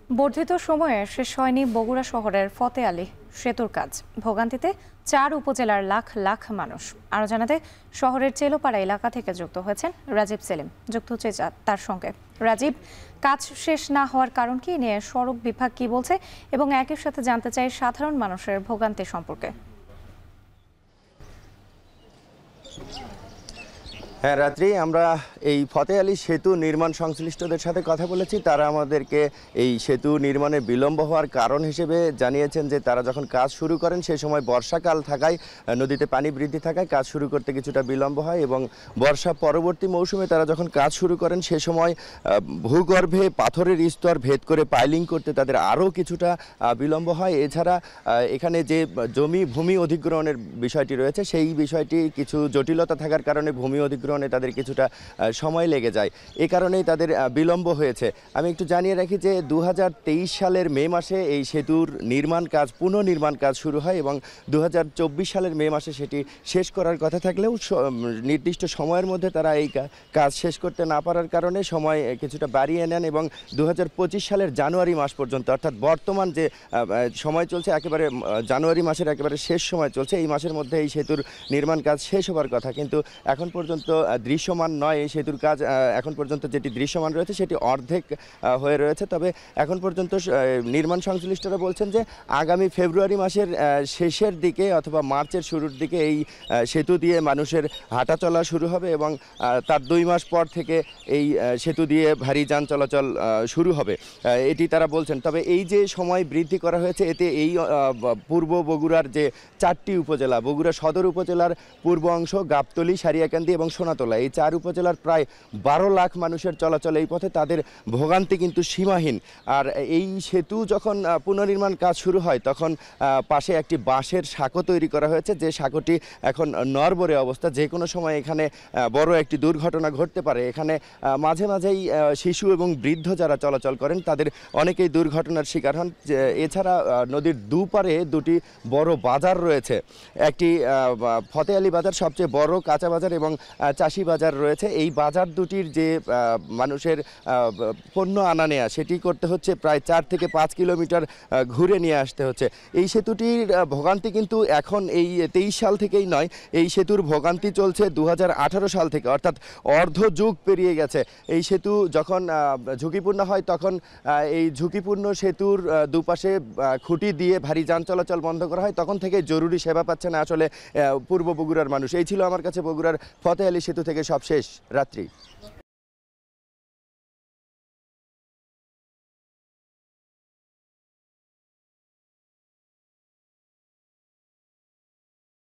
বর্ধিত সময়ে শেষ হয়নি বগুড়া শহরের ফতে আলী সেতুর কাজ। ভোগান্তিতে 4 উপজেলার লাখ লাখ মানুষ। আরও জানাতে শহরের চেলোপাড়া এলাকা থেকে যুক্ত হয়েছেন রাজীব সেলিম। যুক্ত হচ্ছে তার সঙ্গে। রাজীব, কাজ শেষ না হওয়ার কারণ কি নিয়ে সড়ক বিভাগ কি বলছে, এবং একই সাথে জানতে চাই সাধারণ মানুষের ভোগান্তি সম্পর্কে। হ্যাঁ রাত্রি, আমরা এই ফতে আলী সেতু নির্মাণ সংশ্লিষ্টদের সাথে কথা বলেছি। তারা আমাদেরকে এই সেতু নির্মাণে বিলম্ব হওয়ার কারণ হিসেবে জানিয়েছেন যে তারা যখন কাজ শুরু করেন সেই সময় বর্ষাকাল থাকায়, নদীতে পানি বৃদ্ধি থাকায় কাজ শুরু করতে কিছুটা বিলম্ব হয়, এবং বর্ষা পরবর্তী মৌসুমে তারা যখন কাজ শুরু করেন সে সময় ভূগর্ভে পাথরের স্তর ভেদ করে পাইলিং করতে তাদের আরও কিছুটা বিলম্ব হয়। এছাড়া এখানে যে ভূমি অধিগ্রহণের বিষয়টি রয়েছে সেই বিষয়টি কিছু জটিলতা থাকার কারণে ভূমি অধিগ্রহণে তাদের কিছুটা সময় লেগে যায়। এ কারণেই তাদের বিলম্ব হয়েছে। আমি একটু জানিয়ে রাখি যে 2023 সালের মে মাসে এই সেতুর পুনর্নির্মাণ কাজ শুরু হয়, এবং 2024 সালের মে মাসে সেটি শেষ করার কথা থাকলেও নির্দিষ্ট সময়ের মধ্যে তারা এই কাজ শেষ করতে না পারার কারণে সময় কিছুটা বাড়িয়ে নেন, এবং 2025 সালের জানুয়ারি মাস পর্যন্ত, অর্থাৎ বর্তমান যে সময় চলছে একেবারে জানুয়ারি মাসের একেবারে শেষ সময় চলছে, এই মাসের মধ্যে এই সেতুর নির্মাণ কাজ শেষ হবার কথা। কিন্তু এখন পর্যন্ত দৃশ্যমান নয় এই সেতুর কাজ। এখন পর্যন্ত যেটি দৃশ্যমান রয়েছে সেটি অর্ধেক হয়ে রয়েছে। তবে এখন পর্যন্ত নির্মাণ সংশ্লিষ্টরা বলছেন যে আগামী ফেব্রুয়ারি মাসের শেষের দিকে অথবা মার্চের শুরুর দিকে এই সেতু দিয়ে মানুষের হাঁটা চলা শুরু হবে, এবং তার 2 মাস পর থেকে এই সেতু দিয়ে ভারী যান চলাচল শুরু হবে, এটি তারা বলছেন। তবে এই যে সময় বৃদ্ধি করা হয়েছে, এতে এই পূর্ব বগুড়ার যে 4টি উপজেলা, বগুড়া সদর উপজেলার পূর্ব অংশ, গাবতলী, সারিয়াকান্দি এবং সোনাতলা, এই 4 উপজেলার প্রায় 12 লাখ মানুষের চলাচল এই পথে। তাদের ভোগান্তি কিন্তু সীমাহীন। আর এই সেতু যখন পুনর্নির্মাণ কাজ শুরু হয় তখন পাশে একটি বাঁশের সাঁকো তৈরি করা হয়েছে, যে সাঁকোটি এখন নড়বড়ে অবস্থা। যে কোনো সময় এখানে বড় একটি দুর্ঘটনা ঘটতে পারে। এখানে মাঝে মাঝেই শিশু এবং বৃদ্ধ যারা চলাচল করেন তাদের অনেকেই দুর্ঘটনার শিকার হন। এছাড়া নদীর দুপারে 2টি বড় বাজার রয়েছে। একটি ফতে আলী বাজার সবচেয়ে বড় কাঁচা বাজার, এবং চাষি বাজার রয়েছে। এই বাজার দুটির যে মানুষের পণ্য আনা নেয়া সেটি করতে হচ্ছে প্রায় 4 থেকে 5 কিলোমিটার ঘুরে নিয়ে আসতে হচ্ছে। এই সেতুটির ভোগান্তি কিন্তু এখন এই 23 সাল থেকেই নয়, এই সেতুর ভোগান্তি চলছে 2018 সাল থেকে, অর্থাৎ অর্ধ যুগ পেরিয়ে গেছে। এই সেতু যখন ঝুঁকিপূর্ণ হয় তখন এই ঝুঁকিপূর্ণ সেতুর দুপাশে খুঁটি দিয়ে ভারী যান চলাচল বন্ধ করা হয়। তখন থেকে জরুরি সেবা পাচ্ছে না আসলে পূর্ব বগুড়ার মানুষ। এই ছিল আমার কাছে বগুড়ার ফতে আলী সেতু থেকে সবশেষ রাত্রি।